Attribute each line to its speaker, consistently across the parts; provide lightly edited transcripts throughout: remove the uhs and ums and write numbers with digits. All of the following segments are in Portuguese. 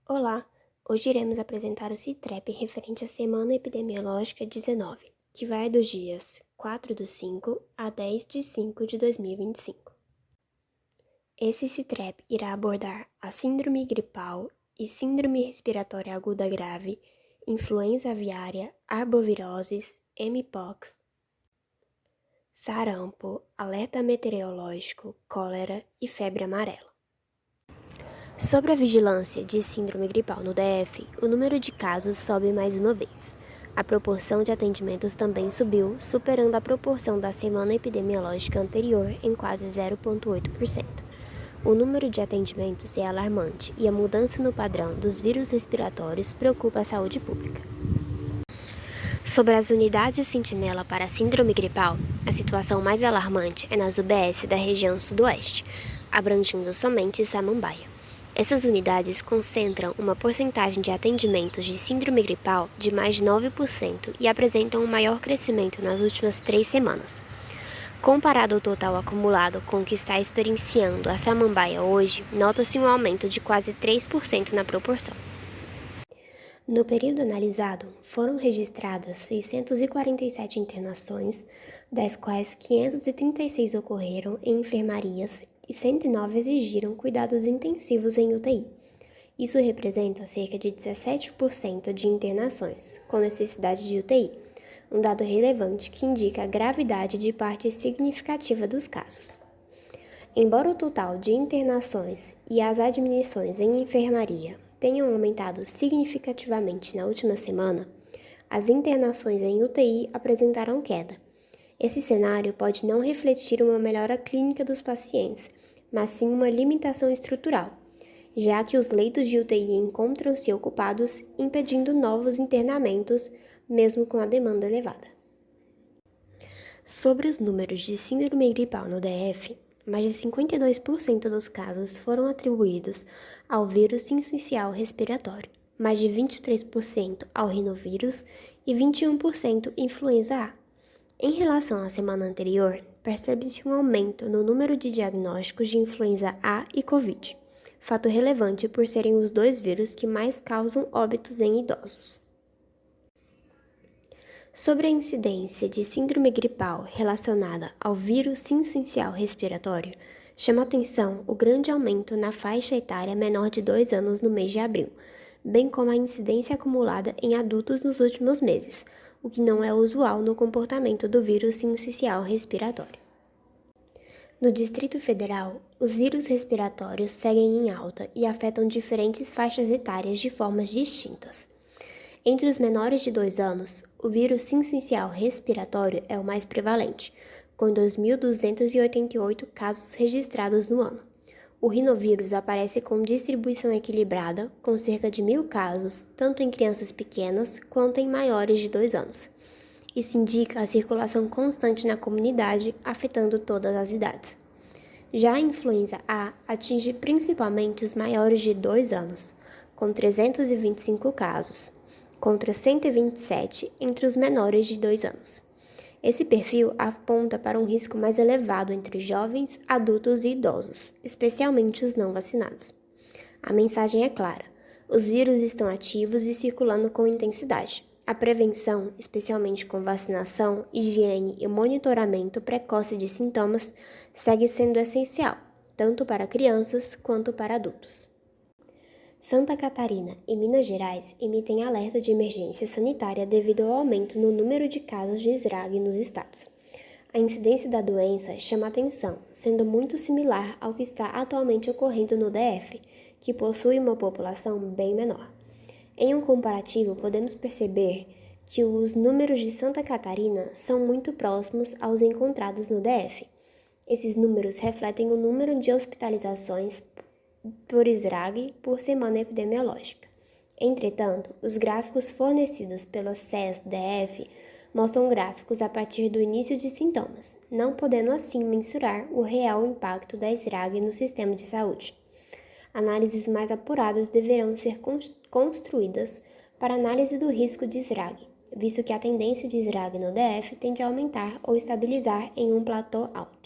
Speaker 1: Olá! Hoje iremos apresentar o CITREP referente à Semana Epidemiológica 19, que vai dos dias 4/5 a 10/5 de 2025. Esse CITREP irá abordar a síndrome gripal e síndrome respiratória aguda grave, influenza aviária, arboviroses, mpox, sarampo, alerta meteorológico, cólera e febre amarela. Sobre a vigilância de síndrome gripal no DF, o número de casos sobe mais uma vez. A proporção de atendimentos também subiu, superando a proporção da semana epidemiológica anterior em quase 0,8%. O número de atendimentos é alarmante e a mudança no padrão dos vírus respiratórios preocupa a saúde pública. Sobre as unidades sentinela para a síndrome gripal, a situação mais alarmante é nas UBS da região sudoeste, abrangindo somente Samambaia. Essas unidades concentram uma porcentagem de atendimentos de síndrome gripal de mais de 9% e apresentam um maior crescimento nas últimas 3 semanas. Comparado ao total acumulado com o que está experienciando a Samambaia hoje, nota-se um aumento de quase 3% na proporção. No período analisado, foram registradas 647 internações, das quais 536 ocorreram em enfermarias e 109 exigiram cuidados intensivos em UTI. Isso representa cerca de 17% de internações, com necessidade de UTI, um dado relevante que indica a gravidade de parte significativa dos casos. Embora o total de internações e as admissões em enfermaria tenham aumentado significativamente na última semana, as internações em UTI apresentaram queda. Esse cenário pode não refletir uma melhora clínica dos pacientes, mas sim uma limitação estrutural, já que os leitos de UTI encontram-se ocupados, impedindo novos internamentos, mesmo com a demanda elevada. Sobre os números de síndrome gripal no DF, mais de 52% dos casos foram atribuídos ao vírus sincicial respiratório, mais de 23% ao rinovírus e 21% influenza A. Em relação à semana anterior, percebe-se um aumento no número de diagnósticos de influenza A e Covid, fato relevante por serem os dois vírus que mais causam óbitos em idosos. Sobre a incidência de síndrome gripal relacionada ao vírus sincicial respiratório, chama atenção o grande aumento na faixa etária menor de 2 anos no mês de abril, bem como a incidência acumulada em adultos nos últimos meses, o que não é usual no comportamento do vírus sincicial respiratório. No Distrito Federal, os vírus respiratórios seguem em alta e afetam diferentes faixas etárias de formas distintas. Entre os menores de 2 anos, o vírus sincicial respiratório é o mais prevalente, com 2.288 casos registrados no ano. O rinovírus aparece com distribuição equilibrada, com cerca de 1.000 casos, tanto em crianças pequenas quanto em maiores de 2 anos. Isso indica a circulação constante na comunidade, afetando todas as idades. Já a influenza A atinge principalmente os maiores de 2 anos, com 325 casos, contra 127 entre os menores de 2 anos. Esse perfil aponta para um risco mais elevado entre jovens, adultos e idosos, especialmente os não vacinados. A mensagem é clara: os vírus estão ativos e circulando com intensidade. A prevenção, especialmente com vacinação, higiene e monitoramento precoce de sintomas, segue sendo essencial, tanto para crianças quanto para adultos. Santa Catarina e Minas Gerais emitem alerta de emergência sanitária devido ao aumento no número de casos de SRAG nos estados. A incidência da doença chama atenção, sendo muito similar ao que está atualmente ocorrendo no DF, que possui uma população bem menor. Em um comparativo, podemos perceber que os números de Santa Catarina são muito próximos aos encontrados no DF. Esses números refletem o número de hospitalizações por SRAG por semana epidemiológica. Entretanto, os gráficos fornecidos pela SES-DF mostram gráficos a partir do início de sintomas, não podendo assim mensurar o real impacto da SRAG no sistema de saúde. Análises mais apuradas deverão ser construídas para análise do risco de SRAG, visto que a tendência de SRAG no DF tende a aumentar ou estabilizar em um platô alto.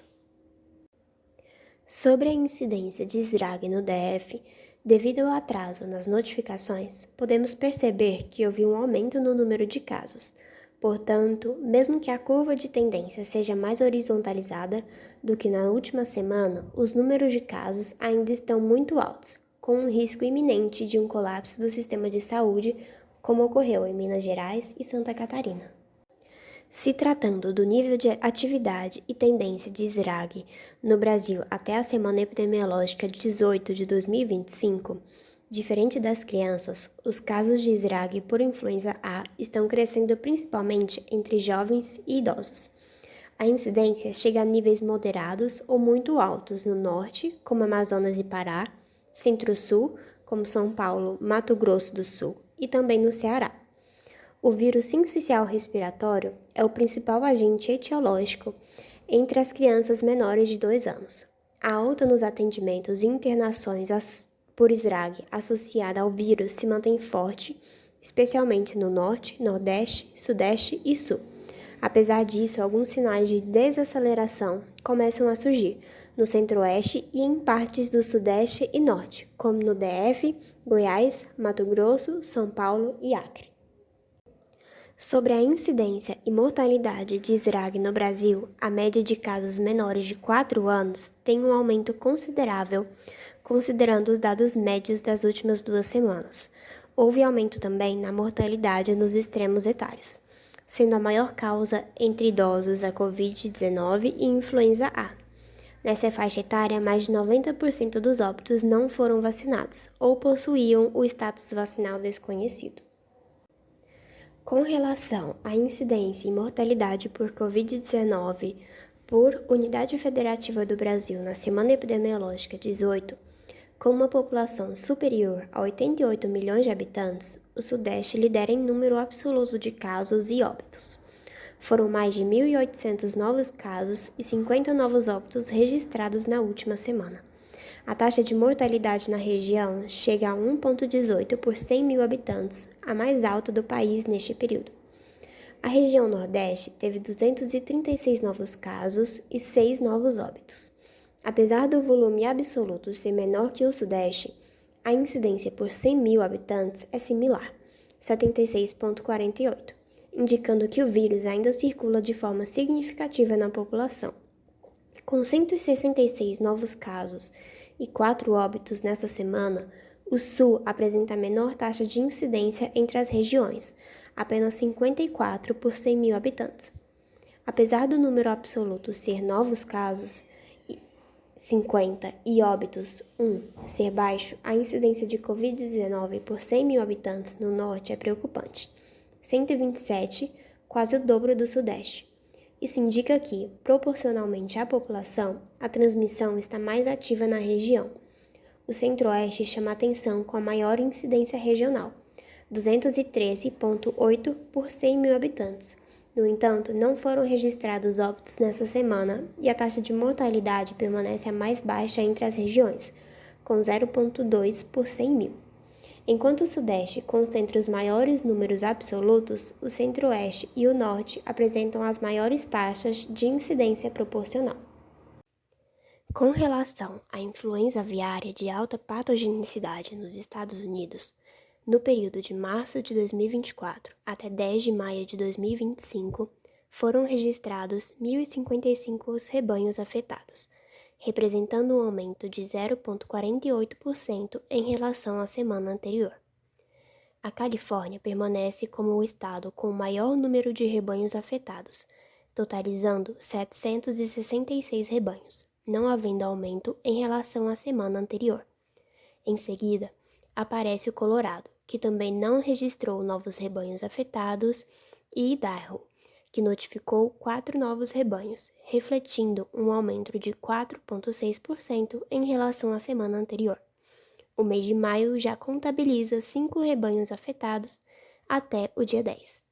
Speaker 1: Sobre a incidência de SRAG no DF, Devido ao atraso nas notificações, podemos perceber que houve um aumento no número de casos. Portanto, mesmo que a curva de tendência seja mais horizontalizada do que na última semana, os números de casos ainda estão muito altos, com um risco iminente de um colapso do sistema de saúde, como ocorreu em Minas Gerais e Santa Catarina. Se tratando do nível de atividade e tendência de SRAG no Brasil até a semana epidemiológica 18 de 2025, diferente das crianças, os casos de SRAG por influenza A estão crescendo principalmente entre jovens e idosos. A incidência chega a níveis moderados ou muito altos no norte, como Amazonas e Pará, centro-sul, como São Paulo, Mato Grosso do Sul, e também no Ceará. O vírus sincicial respiratório é o principal agente etiológico entre as crianças menores de 2 anos. A alta nos atendimentos e internações por SRAG associada ao vírus se mantém forte, especialmente no norte, nordeste, sudeste e sul. Apesar disso, alguns sinais de desaceleração começam a surgir no centro-oeste e em partes do sudeste e norte, como no DF, Goiás, Mato Grosso, São Paulo e Acre. Sobre a incidência e mortalidade de SRAG no Brasil, a média de casos menores de 4 anos tem um aumento considerável, considerando os dados médios das últimas 2 semanas. Houve aumento também na mortalidade nos extremos etários, sendo a maior causa entre idosos a Covid-19 e influenza A. Nessa faixa etária, mais de 90% dos óbitos não foram vacinados ou possuíam o status vacinal desconhecido. Com relação à incidência e mortalidade por Covid-19 por Unidade Federativa do Brasil na semana epidemiológica 18, com uma população superior a 88 milhões de habitantes, o Sudeste lidera em número absoluto de casos e óbitos. Foram mais de 1.800 novos casos e 50 novos óbitos registrados na última semana. A taxa de mortalidade na região chega a 1,18 por 100 mil habitantes, a mais alta do país neste período. A região Nordeste teve 236 novos casos e 6 novos óbitos. Apesar do volume absoluto ser menor que o Sudeste, a incidência por 100 mil habitantes é similar, 76,48, indicando que o vírus ainda circula de forma significativa na população. Com 166 novos casos e 4 óbitos nesta semana, o Sul apresenta a menor taxa de incidência entre as regiões, apenas 54 por 100 mil habitantes. Apesar do número absoluto ser novos casos, 50, e óbitos, 1, ser baixo, a incidência de Covid-19 por 100 mil habitantes no Norte é preocupante, 127, quase o dobro do Sudeste. Isso indica que, proporcionalmente à população, a transmissão está mais ativa na região. O Centro-Oeste chama atenção com a maior incidência regional, 213,8 por 100 mil habitantes. No entanto, não foram registrados óbitos nessa semana e a taxa de mortalidade permanece a mais baixa entre as regiões, com 0,2 por 100 mil. Enquanto o Sudeste concentra os maiores números absolutos, o Centro-Oeste e o Norte apresentam as maiores taxas de incidência proporcional. Com relação à influenza aviária de alta patogenicidade nos Estados Unidos, no período de março de 2024 até 10 de maio de 2025, foram registrados 1.055 rebanhos afetados, representando um aumento de 0,48% em relação à semana anterior. A Califórnia permanece como o estado com o maior número de rebanhos afetados, totalizando 766 rebanhos, não havendo aumento em relação à semana anterior. Em seguida, aparece o Colorado, que também não registrou novos rebanhos afetados, e Idaho, que notificou 4 novos rebanhos, refletindo um aumento de 4,6% em relação à semana anterior. O mês de maio já contabiliza 5 rebanhos afetados até o dia 10.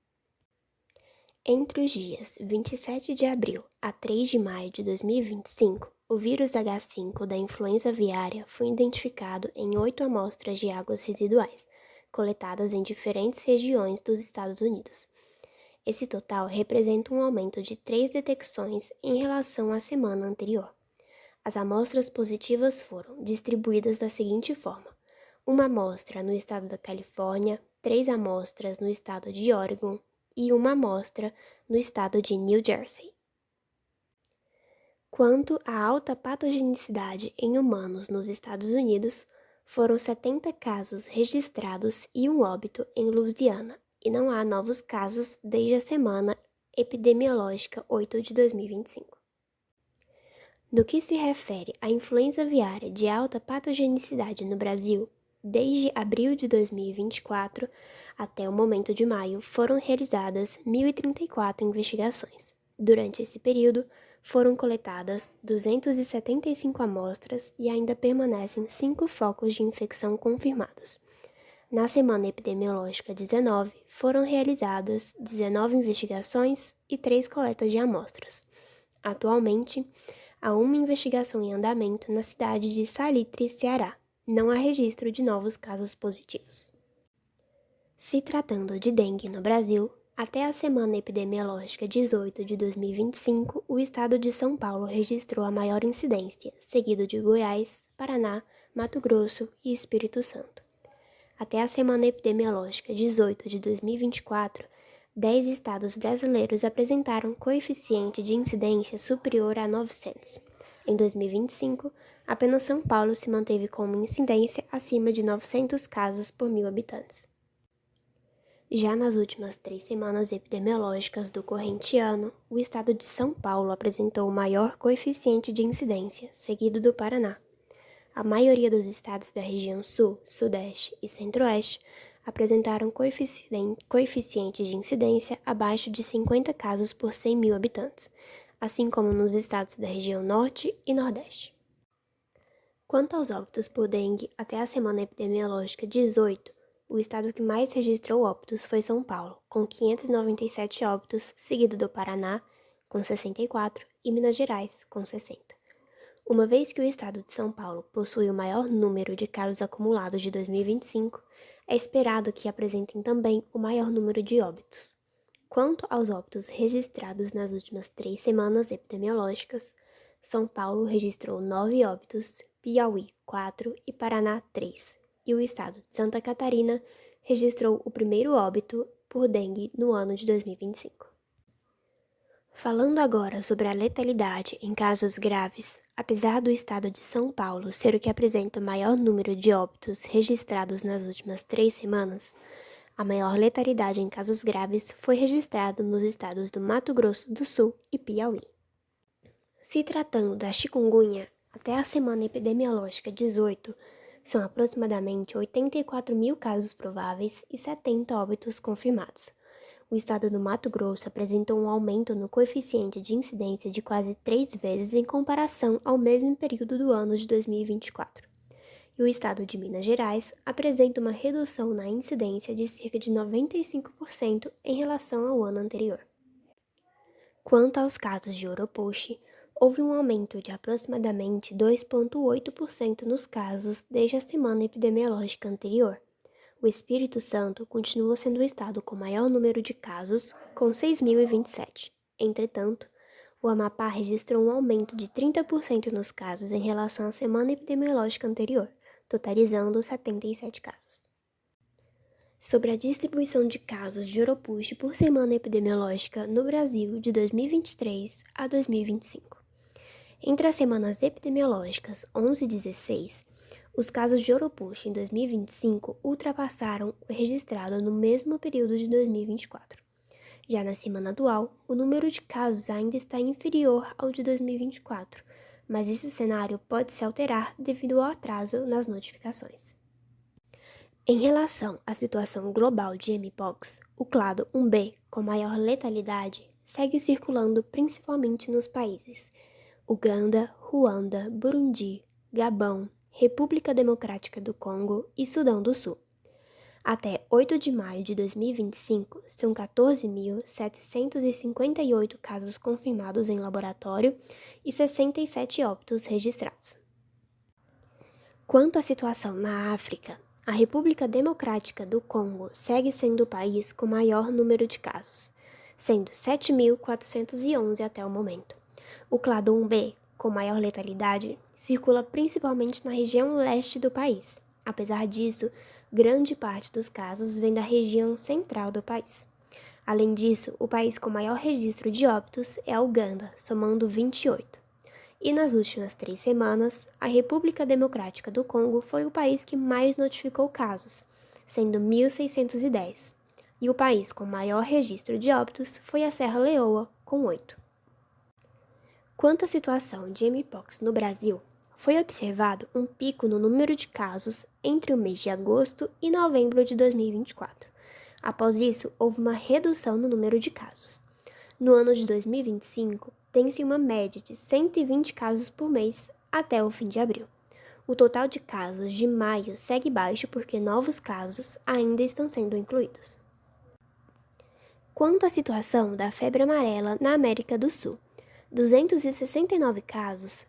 Speaker 1: Entre os dias 27 de abril a 3 de maio de 2025, o vírus H5 da influenza aviária foi identificado em 8 amostras de águas residuais, coletadas em diferentes regiões dos Estados Unidos. Esse total representa um aumento de 3 detecções em relação à semana anterior. As amostras positivas foram distribuídas da seguinte forma: uma amostra no estado da Califórnia, 3 amostras no estado de Oregon e uma amostra no estado de New Jersey. Quanto à alta patogenicidade em humanos nos Estados Unidos, foram 70 casos registrados e um óbito em Louisiana, e não há novos casos desde a semana epidemiológica 8 de 2025. No que se refere à influenza aviária de alta patogenicidade no Brasil, desde abril de 2024 até o momento de maio, foram realizadas 1.034 investigações. Durante esse período, foram coletadas 275 amostras e ainda permanecem 5 focos de infecção confirmados. Na semana epidemiológica 19, foram realizadas 19 investigações e 3 coletas de amostras. Atualmente, há uma investigação em andamento na cidade de Salitre, Ceará. Não há registro de novos casos positivos. Se tratando de dengue no Brasil, até a semana epidemiológica 18 de 2025, o estado de São Paulo registrou a maior incidência, seguido de Goiás, Paraná, Mato Grosso e Espírito Santo. Até a semana epidemiológica 18 de 2024, 10 estados brasileiros apresentaram coeficiente de incidência superior a 900. Em 2025, apenas São Paulo se manteve com uma incidência acima de 900 casos por 1.000 habitantes. Já nas últimas 3 semanas epidemiológicas do corrente ano, o estado de São Paulo apresentou o maior coeficiente de incidência, seguido do Paraná. A maioria dos estados da região Sul, Sudeste e Centro-Oeste apresentaram coeficiente de incidência abaixo de 50 casos por 100.000 habitantes, assim como nos estados da região Norte e Nordeste. Quanto aos óbitos por dengue, até a semana epidemiológica 18, o estado que mais registrou óbitos foi São Paulo, com 597 óbitos, seguido do Paraná, com 64, e Minas Gerais, com 60. Uma vez que o estado de São Paulo possui o maior número de casos acumulados de 2025, é esperado que apresentem também o maior número de óbitos. Quanto aos óbitos registrados nas últimas 3 semanas epidemiológicas, São Paulo registrou 9 óbitos, Piauí 4 e Paraná 3, e o estado de Santa Catarina registrou o primeiro óbito por dengue no ano de 2025. Falando agora sobre a letalidade em casos graves, apesar do estado de São Paulo ser o que apresenta o maior número de óbitos registrados nas últimas 3 semanas, a maior letalidade em casos graves foi registrada nos estados do Mato Grosso do Sul e Piauí. Se tratando da chikungunya, até a semana epidemiológica 18, são aproximadamente 84.000 casos prováveis e 70 óbitos confirmados. O estado do Mato Grosso apresentou um aumento no coeficiente de incidência de quase 3 vezes em comparação ao mesmo período do ano de 2024. E o estado de Minas Gerais apresenta uma redução na incidência de cerca de 95% em relação ao ano anterior. Quanto aos casos de Oropouche, houve um aumento de aproximadamente 2,8% nos casos desde a semana epidemiológica anterior. O Espírito Santo continua sendo o estado com maior número de casos, com 6.027. Entretanto, o Amapá registrou um aumento de 30% nos casos em relação à semana epidemiológica anterior, totalizando 77 casos. Sobre a distribuição de casos de Oropouche por semana epidemiológica no Brasil de 2023 a 2025. Entre as semanas epidemiológicas 11 e 16, os casos de Oropouche em 2025 ultrapassaram o registrado no mesmo período de 2024. Já na semana atual, o número de casos ainda está inferior ao de 2024, mas esse cenário pode se alterar devido ao atraso nas notificações. Em relação à situação global de Mpox, o clado 1B, com maior letalidade, segue circulando principalmente nos países Uganda, Ruanda, Burundi, Gabão, República Democrática do Congo e Sudão do Sul. Até 8 de maio de 2025, são 14.758 casos confirmados em laboratório e 67 óbitos registrados. Quanto à situação na África, a República Democrática do Congo segue sendo o país com maior número de casos, sendo 7.411 até o momento. O clado 1B, com maior letalidade, circula principalmente na região leste do país. Apesar disso, grande parte dos casos vem da região central do país. Além disso, o país com maior registro de óbitos é a Uganda, somando 28. E nas últimas 3 semanas, a República Democrática do Congo foi o país que mais notificou casos, sendo 1.610. E o país com maior registro de óbitos foi a Serra Leoa, com 8. Quanto à situação de mpox no Brasil, foi observado um pico no número de casos entre o mês de agosto e novembro de 2024. Após isso, houve uma redução no número de casos. No ano de 2025, tem-se uma média de 120 casos por mês até o fim de abril. O total de casos de maio segue baixo porque novos casos ainda estão sendo incluídos. Quanto à situação da febre amarela na América do Sul, 269 casos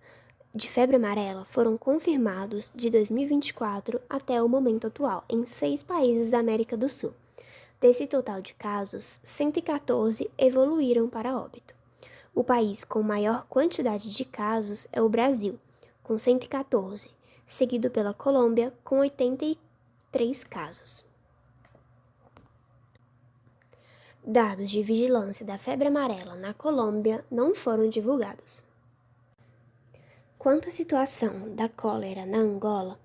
Speaker 1: de febre amarela foram confirmados de 2024 até o momento atual em 6 países da América do Sul. Desse total de casos, 114 evoluíram para óbito. O país com maior quantidade de casos é o Brasil, com 114, seguido pela Colômbia, com 83 casos. Dados de vigilância da febre amarela na Colômbia não foram divulgados. Quanto à situação da cólera na Angola,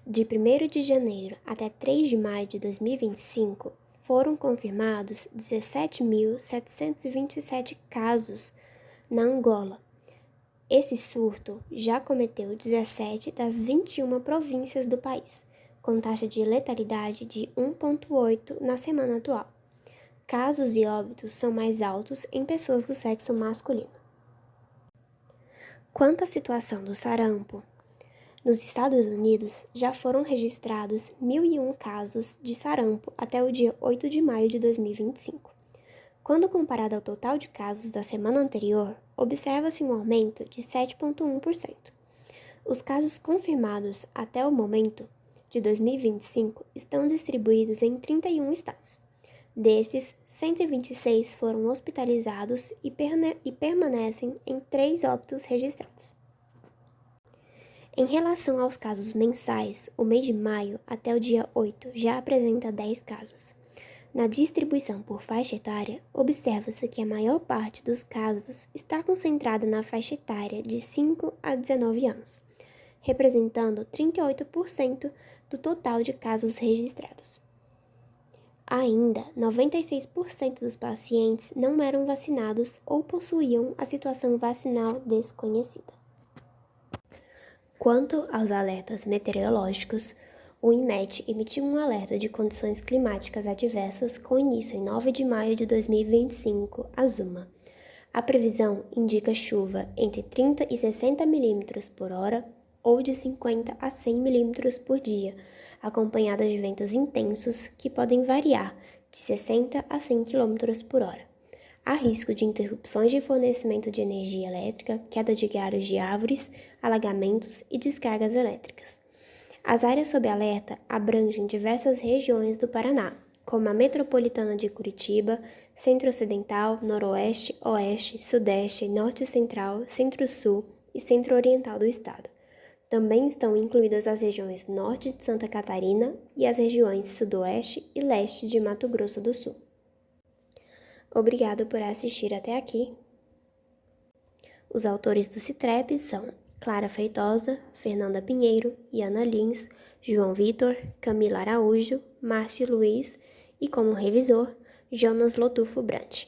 Speaker 1: de 1º de janeiro até 3 de maio de 2025, foram confirmados 17.727 casos na Angola. Esse surto já cometeu 17 das 21 províncias do país, com taxa de letalidade de 1,8 na semana atual. Casos e óbitos são mais altos em pessoas do sexo masculino. Quanto à situação do sarampo, nos Estados Unidos já foram registrados 1.001 casos de sarampo até o dia 8 de maio de 2025. Quando comparado ao total de casos da semana anterior, observa-se um aumento de 7,1%. Os casos confirmados até o momento de 2025 estão distribuídos em 31 estados. Desses, 126 foram hospitalizados e permanecem em 3 óbitos registrados. Em relação aos casos mensais, o mês de maio até o dia 8 já apresenta 10 casos. Na distribuição por faixa etária, observa-se que a maior parte dos casos está concentrada na faixa etária de 5 a 19 anos, representando 38% do total de casos registrados. Ainda, 96% dos pacientes não eram vacinados ou possuíam a situação vacinal desconhecida. Quanto aos alertas meteorológicos, o INMET emitiu um alerta de condições climáticas adversas com início em 9 de maio de 2025, às 1. A previsão indica chuva entre 30 e 60 milímetros por hora ou de 50 a 100 milímetros por dia, acompanhada de ventos intensos que podem variar de 60 a 100 km por hora. Há risco de interrupções de fornecimento de energia elétrica, queda de galhos de árvores, alagamentos e descargas elétricas. As áreas sob alerta abrangem diversas regiões do Paraná, como a metropolitana de Curitiba, Centro-Ocidental, Noroeste, Oeste, Sudeste, Norte e Central, Centro-Sul e Centro-Oriental do estado. Também estão incluídas as regiões Norte de Santa Catarina e as regiões Sudoeste e Leste de Mato Grosso do Sul. Obrigado por assistir até aqui. Os autores do Citrep são Clara Feitosa, Fernanda Pinheiro, Ana Lins, João Vitor, Camila Araújo, Márcio Luiz e, como revisor, Jonas Lotufo Brant.